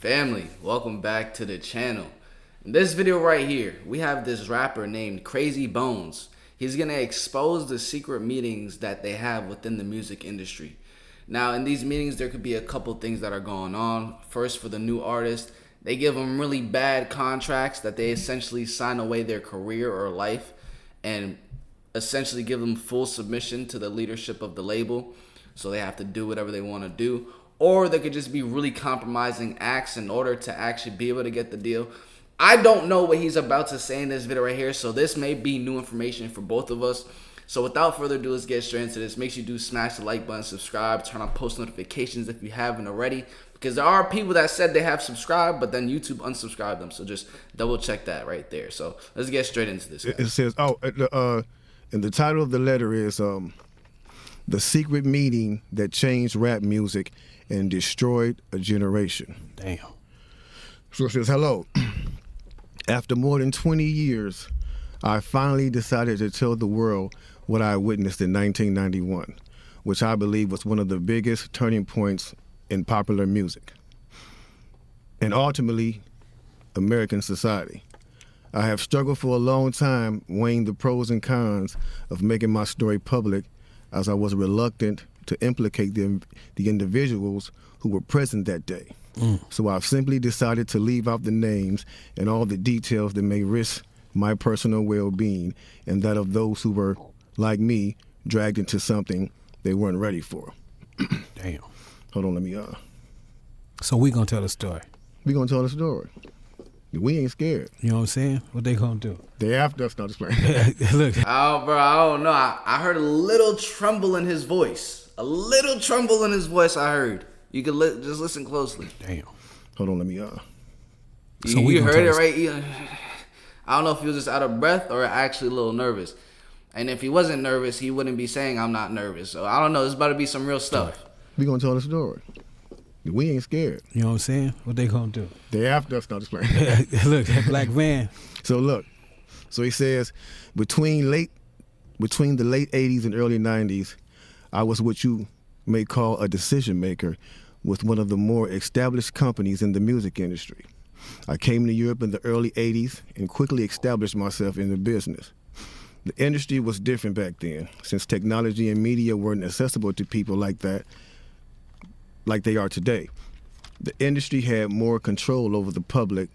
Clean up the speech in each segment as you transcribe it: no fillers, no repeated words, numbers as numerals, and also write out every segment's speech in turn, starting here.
Family, welcome back to the channel. In this video right here, we have this rapper named Crazy Bones. He's gonna expose the secret meetings that they have within the music industry. Now, in these meetings, there could be a couple things that are going on. First, for the new artist, they give them really bad contracts that they essentially sign away their career or life and essentially give them full submission to the leadership of the label. So they have to do whatever they want to do. Or they could just be really compromising acts in order to actually be able to get the deal. I don't know what he's about to say in this video right here, so this may be new information for both of us. So without further ado, let's get straight into this. Make sure you do smash the like button, subscribe, turn on post notifications if you haven't already, because there are people that said they have subscribed, but then YouTube unsubscribed them. So just double check that right there. So let's get straight into this, guys. It says, and the title of the letter is The Secret Meeting That Changed Rap Music and Destroyed a Generation. Damn. So it says, hello. After more than 20 years, I finally decided to tell the world what I witnessed in 1991, which I believe was one of the biggest turning points in popular music and ultimately American society. I have struggled for a long time weighing the pros and cons of making my story public, as I was reluctant to implicate the individuals who were present that day. So I've simply decided to leave out the names and all the details that may risk my personal well-being and that of those who were, like me, dragged into something they weren't ready for. Damn. Hold on, let me, So we gonna tell the story. we gonna tell the story. We ain't scared. You know what I'm saying? What they gonna do? They after us, not just playing. Look. Oh, bro, I don't know. I heard a little tremble in his voice. A little tremble in his voice, I heard. You could just listen closely. Damn. Hold on, let me, So we you gonna heard it tell right? I don't know if he was just out of breath or actually a little nervous. And if he wasn't nervous, he wouldn't be saying, I'm not nervous. So I don't know. It's about to be some real stuff. we gonna tell the story. We ain't scared. You know what I'm saying? What they gonna do? They after us, not just playing. Look, that black van. So look, so he says, between the late 80s and early 90s, I was what you may call a decision maker with one of the more established companies in the music industry. I came to Europe in the early 80s and quickly established myself in the business. The industry was different back then, since technology and media weren't accessible to people like that, like they are today. The industry had more control over the public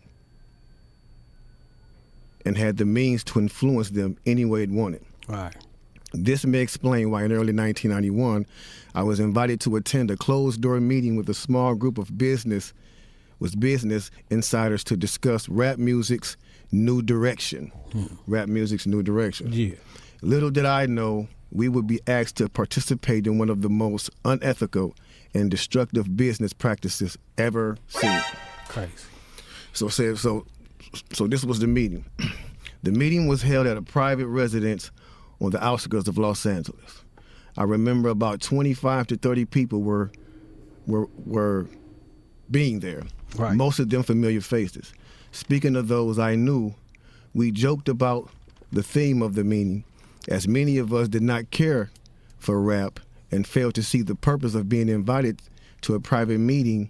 and had the means to influence them any way it wanted. Right. This may explain why in early 1991, I was invited to attend a closed-door meeting with a small group of business insiders to discuss rap music's new direction. Rap music's new direction. Yeah. Little did I know we would be asked to participate in one of the most unethical and destructive business practices ever seen. Crazy. So this was the meeting. The meeting was held at a private residence on the outskirts of Los Angeles. I remember about 25 to 30 people were being there. Right. Most of them familiar faces. Speaking of those I knew, we joked about the theme of the meeting, as many of us did not care for rap and failed to see the purpose of being invited to a private meeting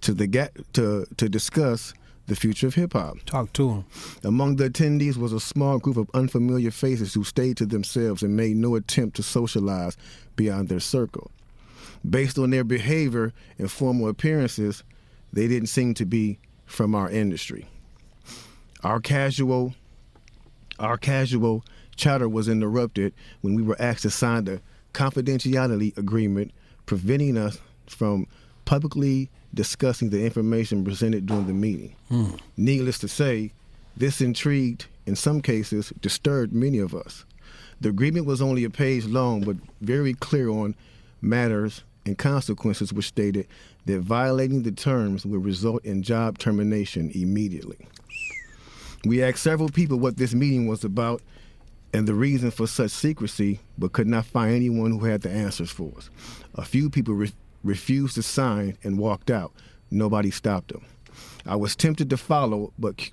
to discuss the future of hip-hop. Talk to him. Among the attendees was a small group of unfamiliar faces who stayed to themselves and made no attempt to socialize beyond their circle. Based on their behavior and formal appearances, they didn't seem to be from our industry. Our casual chatter was interrupted when we were asked to sign the confidentiality agreement, preventing us from publicly discussing the information presented during the meeting. Needless to say, this intrigued, in some cases, disturbed many of us. The agreement was only a page long, but very clear on matters and consequences, which stated that violating the terms would result in job termination immediately. We asked several people what this meeting was about and the reason for such secrecy, but could not find anyone who had the answers for us. A few people refused to sign and walked out. Nobody stopped them. I was tempted to follow, but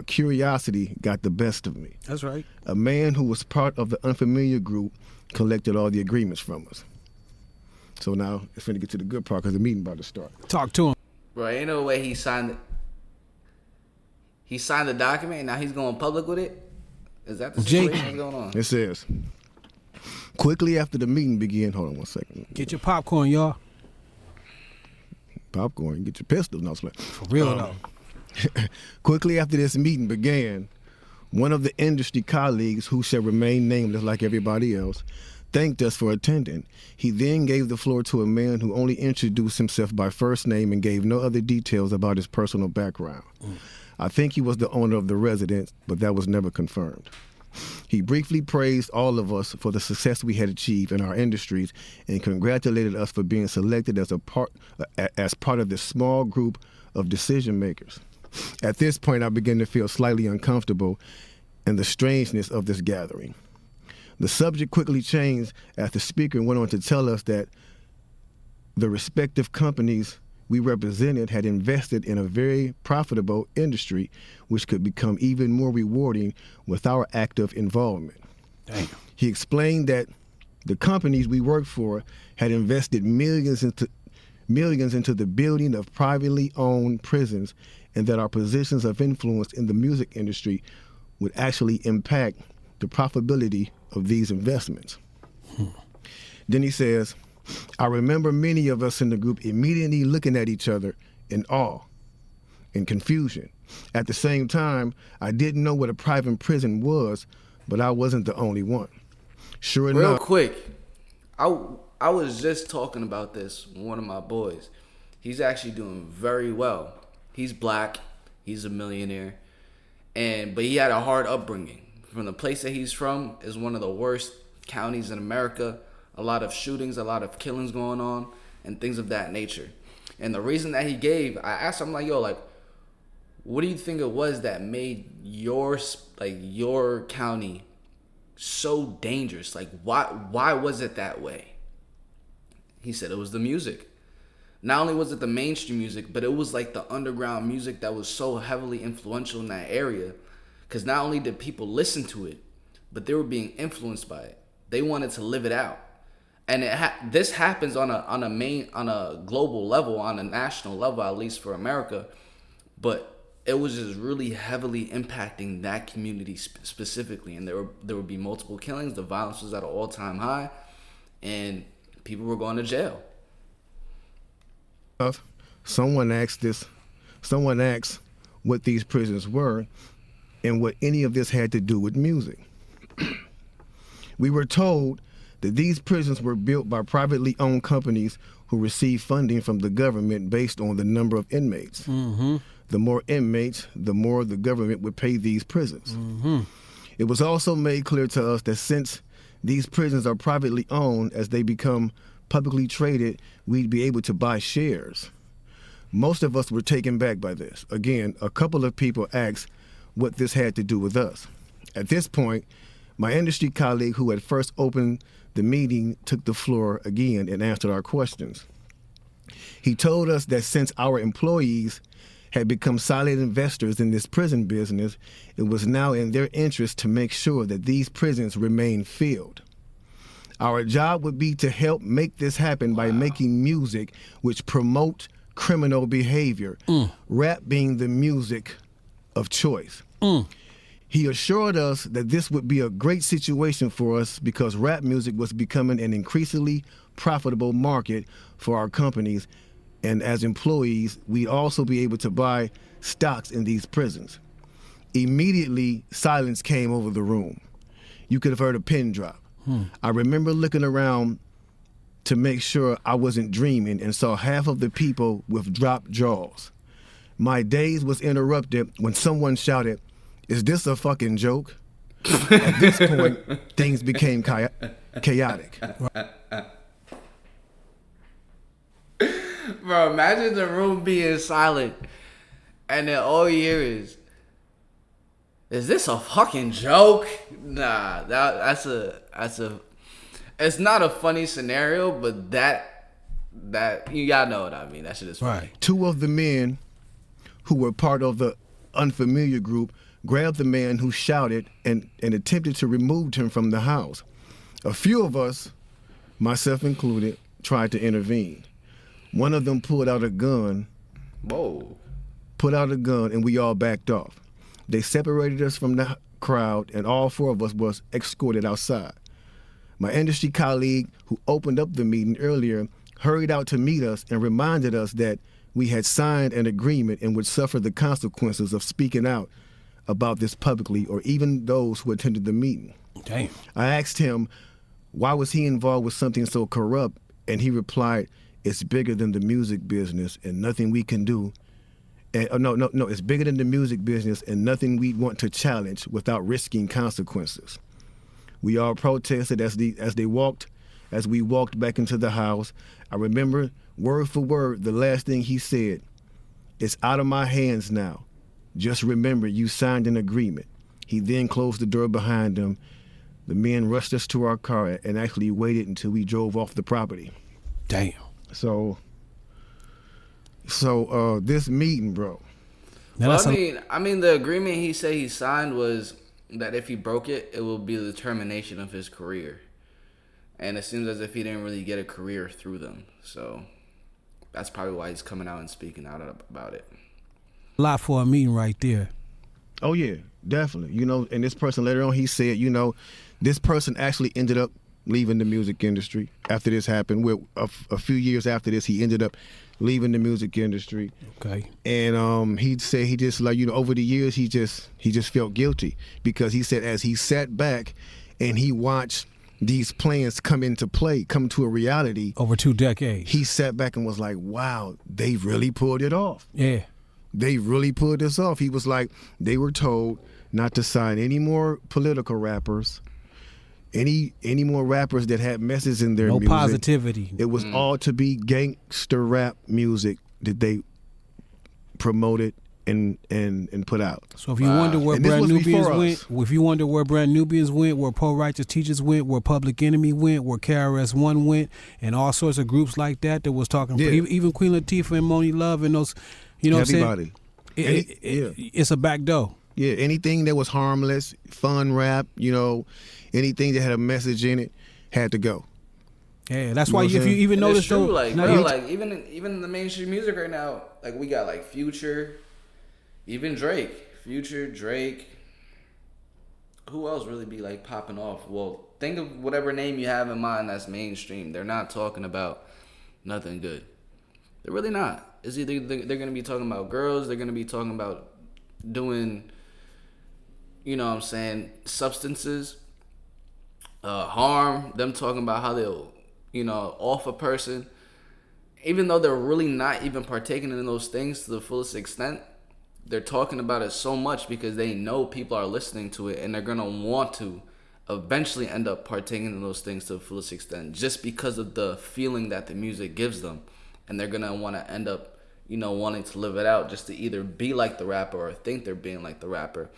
curiosity got the best of me. That's right. A man who was part of the unfamiliar group collected all the agreements from us. So now it's finna get to the good part because the meeting about to start. Talk to him. Bro, ain't no way he signed it. He signed the document and now he's going public with it? Is that the Jake. situation? What's going on? It says, quickly after the meeting began, hold on one second. Get your popcorn, y'all. Popcorn, get your pistols. No, sweat. For real though. Quickly after this meeting began, one of the industry colleagues, who shall remain nameless like everybody else, thanked us for attending. He then gave the floor to a man who only introduced himself by first name and gave no other details about his personal background. I think he was the owner of the residence, but that was never confirmed. He briefly praised all of us for the success we had achieved in our industries and congratulated us for being selected as part of this small group of decision makers. At this point, I began to feel slightly uncomfortable in the strangeness of this gathering. The subject quickly changed as the speaker went on to tell us that the respective companies we represented had invested in a very profitable industry, which could become even more rewarding with our active involvement. Damn. He explained that the companies we worked for had invested millions into the building of privately owned prisons, and that our positions of influence in the music industry would actually impact the profitability of these investments. Then he says, I remember many of us in the group immediately looking at each other in awe and confusion. At the same time, I didn't know what a private prison was, but I wasn't the only one. Sure enough. Real quick, I was just talking about this with one of my boys. He's actually doing very well. He's black. He's a millionaire. But he had a hard upbringing. From the place that he's from is one of the worst counties in America. A lot of shootings, a lot of killings going on, and things of that nature. And the reason that he gave, I asked him, like, yo, like, what do you think it was that made your county so dangerous? Like, why was it that way? He said it was the music. Not only was it the mainstream music, but it was like the underground music that was so heavily influential in that area. Because not only did people listen to it, but they were being influenced by it. They wanted to live it out. And this happens on a global level, on a national level, at least for America. But it was just really heavily impacting that community specifically. And there would be multiple killings. The violence was at an all-time high. And people were going to jail. Someone asked what these prisons were and what any of this had to do with music. We were told that these prisons were built by privately owned companies who received funding from the government based on the number of inmates. Mm-hmm. The more inmates, the more the government would pay these prisons. Mm-hmm. It was also made clear to us that since these prisons are privately owned, as they become publicly traded, we'd be able to buy shares. Most of us were taken back by this. Again, a couple of people asked what this had to do with us. At this point, my industry colleague who had first opened the meeting took the floor again and answered our questions. He told us that since our employees had become silent investors in this prison business, it was now in their interest to make sure that these prisons remain filled. Our job would be to help make this happen by making music which promote criminal behavior, rap being the music of choice. He assured us that this would be a great situation for us because rap music was becoming an increasingly profitable market for our companies, and as employees, we'd also be able to buy stocks in these prisons. Immediately, silence came over the room. You could have heard a pin drop. I remember looking around to make sure I wasn't dreaming and saw half of the people with dropped jaws. My daze was interrupted when someone shouted, "Is this a fucking joke?" At this point, things became chaotic. Bro, imagine the room being silent and then all you hear is this a fucking joke? Nah, that's a it's not a funny scenario, but that you gotta know what I mean. That shit is funny. Right. Two of the men who were part of the unfamiliar group grabbed the man who shouted and attempted to remove him from the house. A few of us, myself included, tried to intervene. One of them pulled out a gun Whoa. Put out a gun, and we all backed off. They separated us from the crowd, and all 4 of us was escorted outside. My industry colleague, who opened up the meeting earlier, hurried out to meet us and reminded us that we had signed an agreement and would suffer the consequences of speaking out about this publicly, or even those who attended the meeting. Damn. I asked him, why was he involved with something so corrupt? And he replied, it's bigger than the music business and nothing we can do. And, no, it's bigger than the music business and nothing we want to challenge without risking consequences. We all protested as we walked back into the house. I remember word for word the last thing he said. It's out of my hands now. Just remember you signed an agreement. He then closed the door behind him. The men rushed us to our car and actually waited until we drove off the property. Damn. So this meeting, bro. Now, Well, I mean, the agreement he said he signed was that if he broke it, it will be the termination of his career. And it seems as if he didn't really get a career through them. So that's probably why he's coming out and speaking out about it. a lot for a meeting right there. Oh yeah, definitely. And this person later on, he said, this person actually ended up leaving the music industry after this happened. A few years after this, he ended up leaving the music industry. Okay. And he'd say he just over the years he just felt guilty because he said as he sat back and he watched these plans come to a reality Over 2 decades. he sat back and was like, wow, they really pulled it off. Yeah. They really pulled this off. He was like, they were told not to sign any more political rappers, any more rappers that had messages in their No music. positivity. It was all to be gangster rap music that they promoted and put out. So if you wonder where And this Brand was Nubians before went, us. if you wonder where Brand Nubians went, where Poor Righteous Teachers went, where Public Enemy went, where KRS-One went, and all sorts of groups like that was talking, Yeah. even Queen Latifah and Moni Love and those, what I'm saying? Everybody. It's a back door. Yeah, anything that was harmless, fun rap, anything that had a message in it had to go. Yeah, that's You know why what I'm if you saying? even And notice it's true, though, like, now bro, you- like even in the mainstream music right now, like we got like Future, even Drake. Who else really be like popping off? Well, think of whatever name you have in mind that's mainstream. They're not talking about nothing good. They're really not. It's either they're gonna be talking about girls, they're gonna be talking about doing, substances, harm. Them talking about how they'll, off a person, even though they're really not even partaking in those things to the fullest extent. They're talking about it so much because they know people are listening to it and they're gonna want to eventually end up partaking in those things to the fullest extent just because of the feeling that the music gives them. And they're gonna want to end up, wanting to live it out just to either be like the rapper or think they're being like the rapper.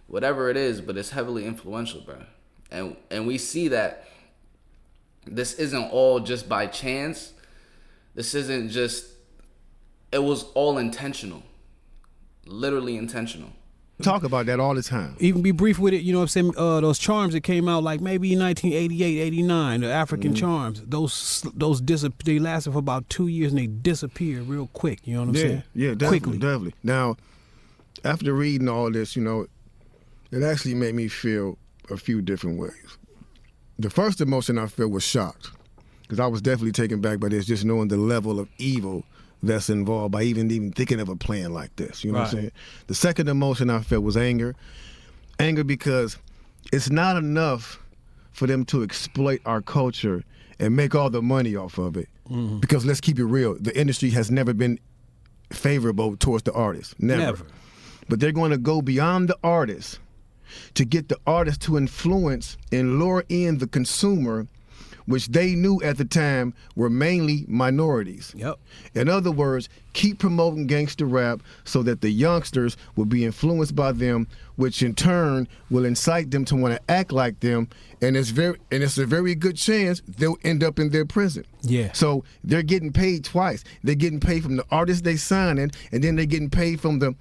Whatever it is, but it's heavily influential, bro. And we see that this isn't all just by chance. This isn't just, it was all intentional. Literally intentional. Talk about that all the time. even be brief with it, you know what I'm saying? Those charms that came out like maybe in 1988, 89, the African charms, those they lasted for about 2 years and they disappeared real quick, you know what I'm saying? Yeah, definitely. Now, after reading all this, it actually made me feel a few different ways. The first emotion I felt was shocked because I was definitely taken back by this, just knowing the level of evil that's involved by even thinking of a plan like this. You know what I'm saying? The second emotion I felt was anger. Anger because it's not enough for them to exploit our culture and make all the money off of it. Mm-hmm. Because let's keep it real, the industry has never been favorable towards the artist. Never. But they're going to go beyond the artist to get the artist to influence and lure in the consumer, which they knew at the time were mainly minorities. Yep. In other words, keep promoting gangster rap so that the youngsters will be influenced by them, which in turn will incite them to want to act like them, and it's a very good chance they'll end up in their prison. Yeah. So they're getting paid twice. They're getting paid from the artists they signing, and then they're getting paid from the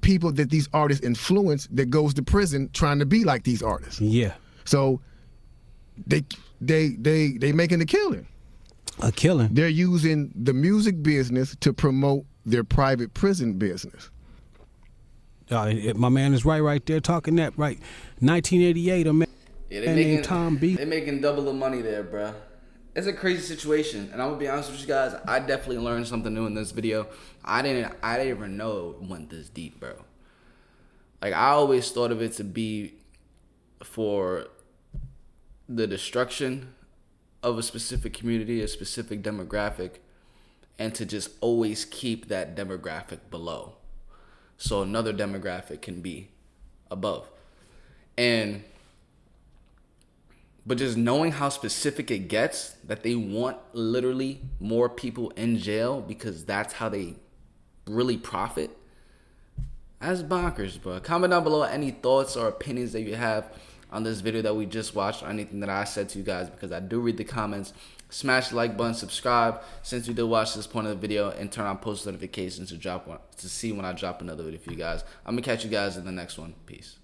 people that these artists influence that goes to prison trying to be like these artists. Yeah. So they making the killing. A killing. They're using the music business to promote their private prison business. My man is right there talking that right. 1988, a man named Tom B. They making double the money there, bruh. It's a crazy situation, and I'm gonna be honest with you guys. I definitely learned something new in this video. I didn't even know it went this deep, bro. Like, I always thought of it to be for the destruction of a specific community, a specific demographic, and to just always keep that demographic below, so another demographic can be above. But just knowing how specific it gets, that they want literally more people in jail because that's how they really profit, that's bonkers, bro. Comment down below any thoughts or opinions that you have on this video that we just watched, or anything that I said to you guys, because I do read the comments. Smash the like button, subscribe since you did watch this point of the video, and turn on post notifications to see when I drop another video for you guys. I'm gonna catch you guys in the next one. Peace.